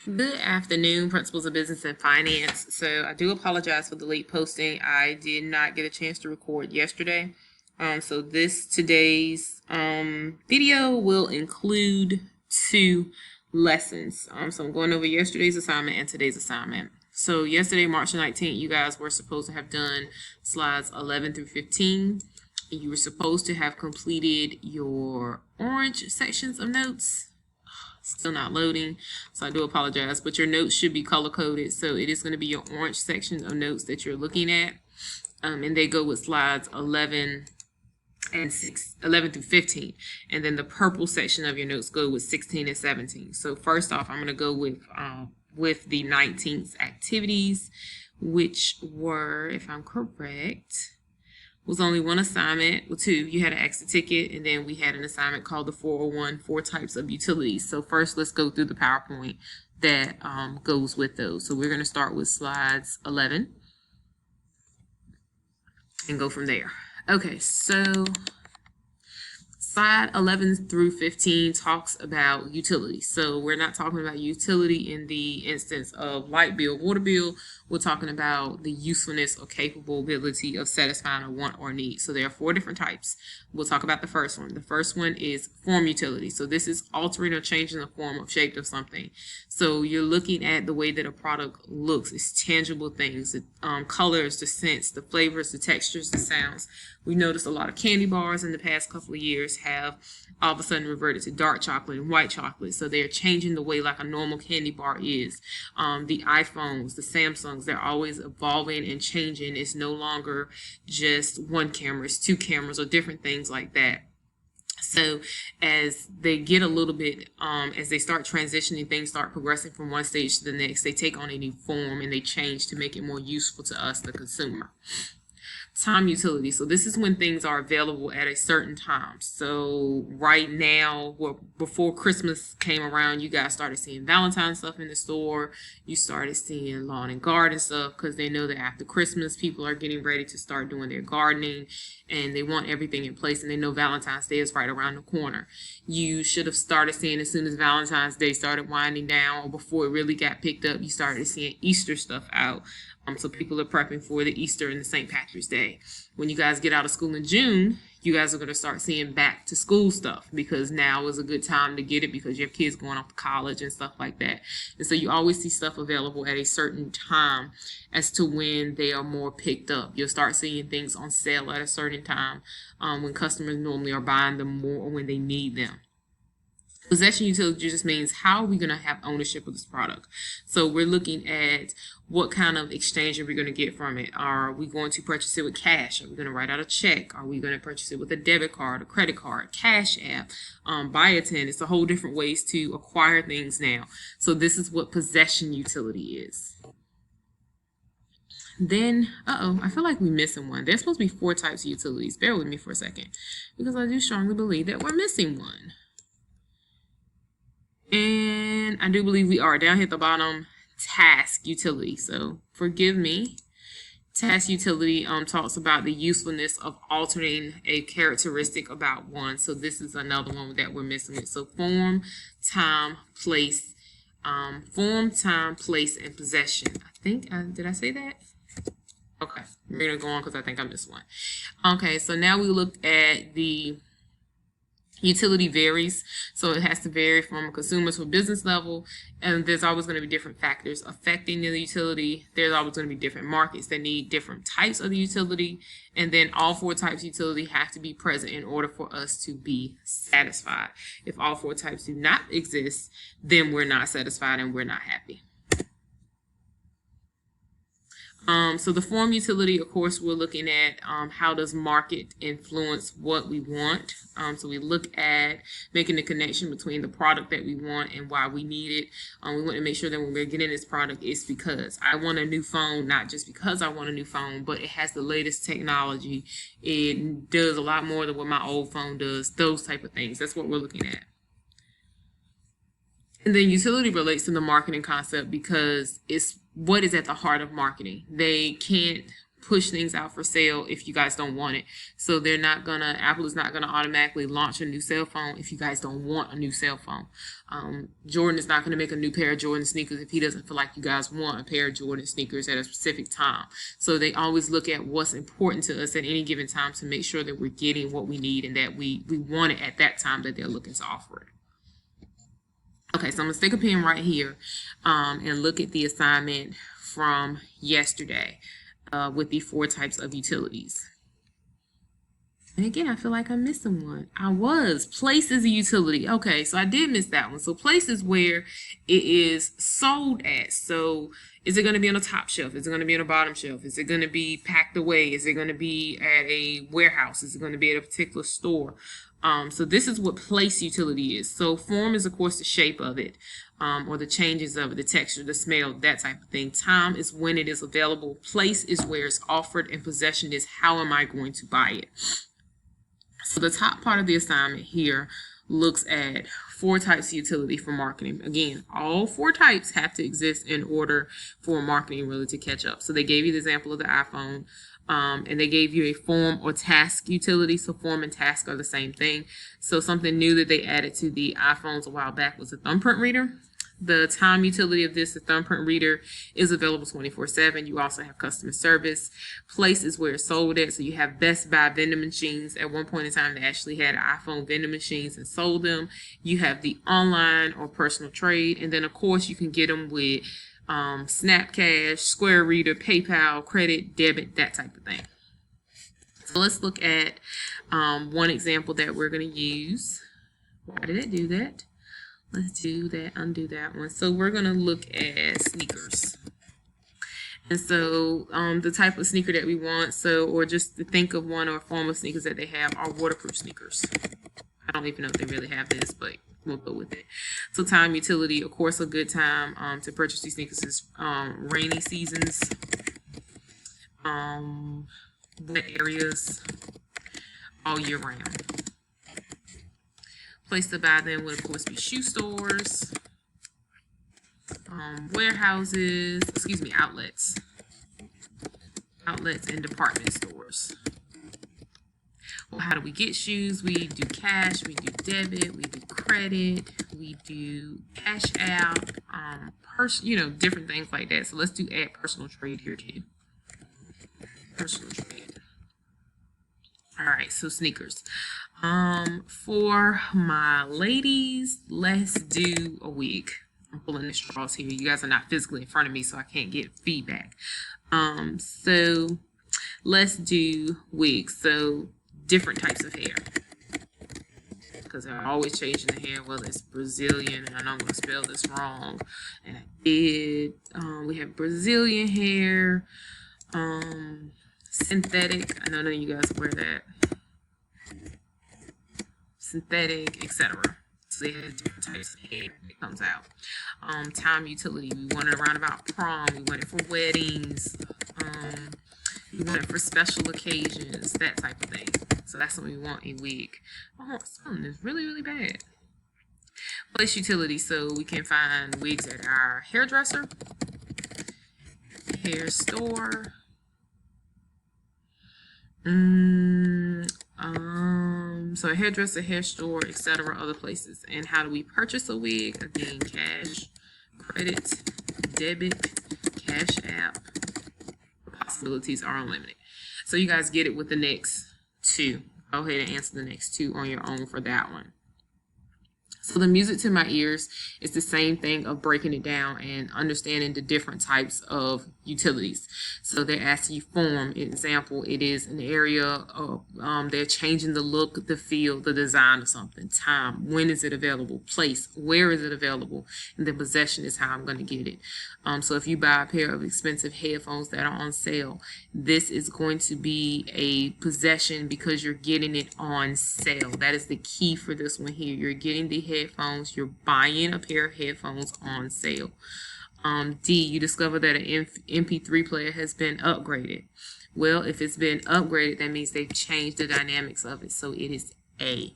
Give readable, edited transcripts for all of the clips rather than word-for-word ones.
Good afternoon, Principles of Business and Finance. So I do apologize for the late posting. I did not get a chance to record yesterday. So today's video will include two lessons. So I'm going over yesterday's assignment and today's assignment. So yesterday, March 19th, you guys were supposed to have done slides 11 through 15. You were supposed to have completed your orange sections of notes. Still not loading, so I do apologize, but your notes should be color coded. So it is going to be your orange section of notes that you're looking at, and they go with slides 11 through 15, and then the purple section of your notes go with 16 and 17. So first off, I'm going to go with the 19th activities, which were, if I'm correct, was only one assignment. Well, two. You had an exit ticket, and then we had an assignment called the 401, 4 types of utilities. So first, let's go through the PowerPoint that goes with those. So we're going to start with slides 11 and go from there. Okay, so slide 11 through 15 talks about utilities. So we're not talking about utility in the instance of light bill, water bill. We're talking about the usefulness or capability of satisfying a want or need. So there are 4 different types. We'll talk about the first one. The first one is form utility. So this is altering or changing the form or shape of something. So you're looking at the way that a product looks. It's tangible things, the colors, the scents, the flavors, the textures, the sounds. We noticed a lot of candy bars in the past couple of years have all of a sudden reverted to dark chocolate and white chocolate. So they're changing the way like a normal candy bar is. The iPhones, the Samsungs, they're always evolving and changing. It's no longer just one camera, it's 2 cameras or different things like that. So as they get a little bit, as they start transitioning, things start progressing from one stage to the next, they take on a new form and they change to make it more useful to us, the consumer. Time utility. So this is when things are available at a certain time. So right now, well, before Christmas came around, you guys started seeing Valentine's stuff in the store. You started seeing lawn and garden stuff because they know that after Christmas, people are getting ready to start doing their gardening and they want everything in place, and they know Valentine's Day is right around the corner. You should have started seeing, as soon as Valentine's Day started winding down or before it really got picked up, you started seeing Easter stuff out. So people are prepping for the Easter and the St. Patrick's Day. When you guys get out of school in June, you guys are going to start seeing back to school stuff because now is a good time to get it because you have kids going off to college and stuff like that. And so you always see stuff available at a certain time as to when they are more picked up. You'll start seeing things on sale at a certain time when customers normally are buying them more or when they need them. Possession utility just means how are we going to have ownership of this product. So we're looking at what kind of exchange are we going to get from it. Are we going to purchase it with cash? Are we going to write out a check? Are we going to purchase it with a debit card, a credit card, Cash App, Buy-a-ten? It's a whole different ways to acquire things now. So this is what possession utility is. Then, I feel like we're missing one. There's supposed to be 4 types of utilities. Bear with me for a second because I do strongly believe that we're missing one. And I do believe we are. Down here at the bottom, task utility. So forgive me. Task utility talks about the usefulness of altering a characteristic about one. So this is another one that we're missing. So form, time, place, and possession. I think, did I say that? Okay, we're going to go on because I think I missed one. Okay, so now we look at the utility varies, so it has to vary from a consumer to a business level, and there's always going to be different factors affecting the utility. There's always going to be different markets that need different types of the utility, and then all 4 types of utility have to be present in order for us to be satisfied. If all 4 types do not exist, then we're not satisfied and we're not happy. So the form utility, of course, we're looking at how does market influence what we want. So we look at making the connection between the product that we want and why we need it. We want to make sure that when we're getting this product, it's because I want a new phone, not just because I want a new phone, but it has the latest technology. It does a lot more than what my old phone does, those type of things. That's what we're looking at. And then utility relates to the marketing concept because it's what is at the heart of marketing. They can't push things out for sale if you guys don't want it. So they're not gonna, Apple is not gonna automatically launch a new cell phone if you guys don't want a new cell phone. Jordan is not gonna make a new pair of Jordan sneakers if he doesn't feel like you guys want a pair of Jordan sneakers at a specific time. So they always look at what's important to us at any given time to make sure that we're getting what we need and that we want it at that time that they're looking to offer it. Okay, so I'm gonna stick a pin right here and look at the assignment from yesterday with the 4 types of utilities. And again, I feel like I'm missing one. Place is a utility. Okay, so I did miss that one. So place is where it is sold at. So is it going to be on the top shelf? Is it going to be on the bottom shelf? Is it going to be packed away? Is it going to be at a warehouse? Is it going to be at a particular store? So this is what place utility is. So form is, of course, the shape of it, or the changes of it, the texture, the smell, that type of thing. Time is when it is available. Place is where it's offered, and possession is how am I going to buy it. So the top part of the assignment here looks at 4 types of utility for marketing. Again, all 4 types have to exist in order for marketing really to catch up. So they gave you the example of the iPhone. And they gave you a form or task utility. So form and task are the same thing. So something new that they added to the iPhones a while back was a thumbprint reader. The time utility of this, the thumbprint reader, is available 24/7. You also have customer service. Place is where it's sold at. So you have Best Buy vending machines. At one point in time, they actually had iPhone vending machines and sold them. You have the online or personal trade. And then, of course, you can get them with Snapcash, Square Reader, PayPal, credit, debit, that type of thing. So let's look at one example that we're going to use. Why did it do that? Let's do that, undo that one. So we're going to look at sneakers. And so the type of sneaker that we want, or just to think of one or a form of sneakers that they have are waterproof sneakers. I don't even know if they really have this, but we'll go with it. So time utility, of course, a good time to purchase these sneakers is rainy seasons, wet areas, all year round. Place to buy them would, of course, be shoe stores, warehouses, outlets and department stores. Well, how do we get shoes? We do cash, we do debit, we do credit, we do cash out, different things like that. So let's add personal trade here too. Personal trade. All right, so sneakers. For my ladies, let's do a wig. I'm pulling the straws here. You guys are not physically in front of me, so I can't get feedback. So let's do wigs. So different types of hair, because they're always changing the hair, whether it's Brazilian, and I know I'm going to spell this wrong, and I did. We have Brazilian hair, synthetic, I know none of you guys wear that, synthetic, etc. So they have different types of hair that comes out. Time utility, we want it around about prom, we want it for weddings, we want it for special occasions, that type of thing. So that's when we want a wig. Oh, something is really, really bad. Place utility, so we can find wigs at our hairdresser, hair store, so a hairdresser, hair store, etc., other places. And how do we purchase a wig? Again, cash, credit, debit, cash app. The possibilities are unlimited. So you guys get it with the next 2. Go ahead and answer the next 2 on your own for that one. So the music to my ears is the same thing of breaking it down and understanding the different types of utilities. So they're asking you form. Example, it is an area of, they're changing the look, the feel, the design of something. Time, when is it available? Place, where is it available? And then possession is how I'm going to get it. So if you buy a pair of expensive headphones that are on sale, this is going to be a possession because you're getting it on sale. That is the key for this one here. You're getting the headphones, you're buying a pair of headphones on sale. D, you discover that an MP3 player has been upgraded. Well, if it's been upgraded, that means they've changed the dynamics of it. So it is A.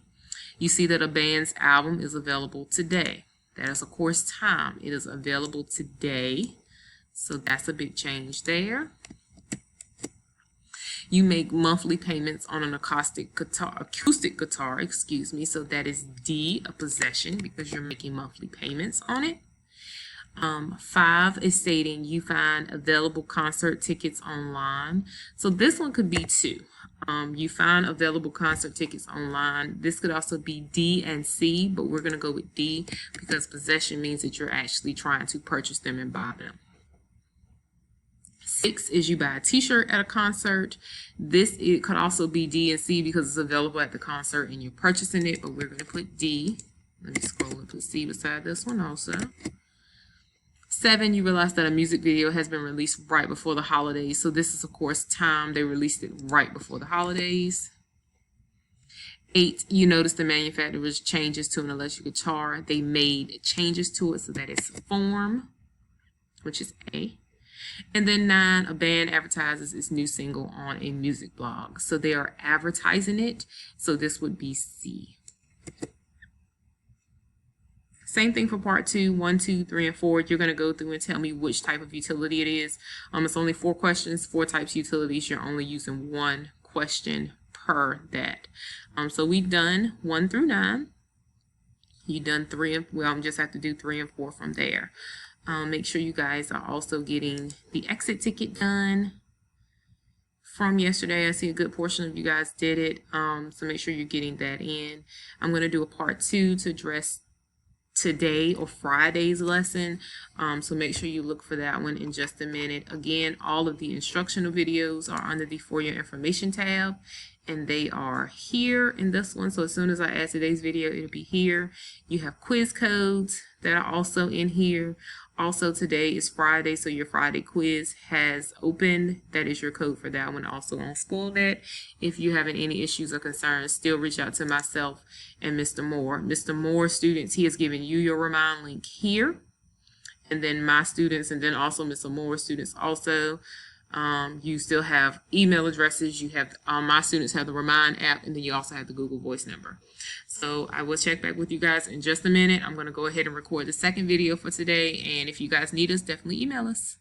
You see that a band's album is available today. That is, of course, time. It is available today. So that's a big change there. You make monthly payments on an acoustic guitar, excuse me. So that is D, a possession, because you're making monthly payments on it. 5 is stating you find available concert tickets online. So this one could be 2. You find available concert tickets online. This could also be D and C, but we're going to go with D because possession means that you're actually trying to purchase them and buy them. 6 is you buy a t-shirt at a concert. It could also be D and C because it's available at the concert and you're purchasing it, but we're going to put D. Let me scroll and put C beside this one also. 7, you realize that a music video has been released right before the holidays. So this is, of course, time they released it right before the holidays. 8, you notice the manufacturer's changes to an electric guitar. They made changes to it, so that is form, which is A. And then 9, a band advertises its new single on a music blog. So they are advertising it, so this would be C. Same thing for part 2, 1, 2, 3, and 4. You're going to go through and tell me which type of utility it is. It's only 4 questions, 4 types of utilities. You're only using 1 question per that. So we've done 1 through 9. You've done 3 and, well, I'm just have to do 3 and 4 from there. Make sure you guys are also getting the exit ticket done from yesterday. I see a good portion of you guys did it. So make sure you're getting that in. I'm going to do a part 2 to address today or Friday's lesson. So make sure you look for that one in just a minute. Again, all of the instructional videos are under the For Your Information tab, and they are here in this one. So as soon as I add today's video, it'll be here. You have quiz codes that are also in here. Also, today is Friday, so your Friday quiz has opened. That is your code for that one, also on SchoolNet. If you're having any issues or concerns, still reach out to myself and Mr. Moore. Mr. Moore students, he has given you your Remind link here. And then my students, and then also Mr. Moore students also. You still have email addresses. You have my students have the Remind app, and then you also have the Google Voice number. So I will check back with you guys in just a minute. I'm going to go ahead and record the second video for today, and if you guys need us, definitely email us.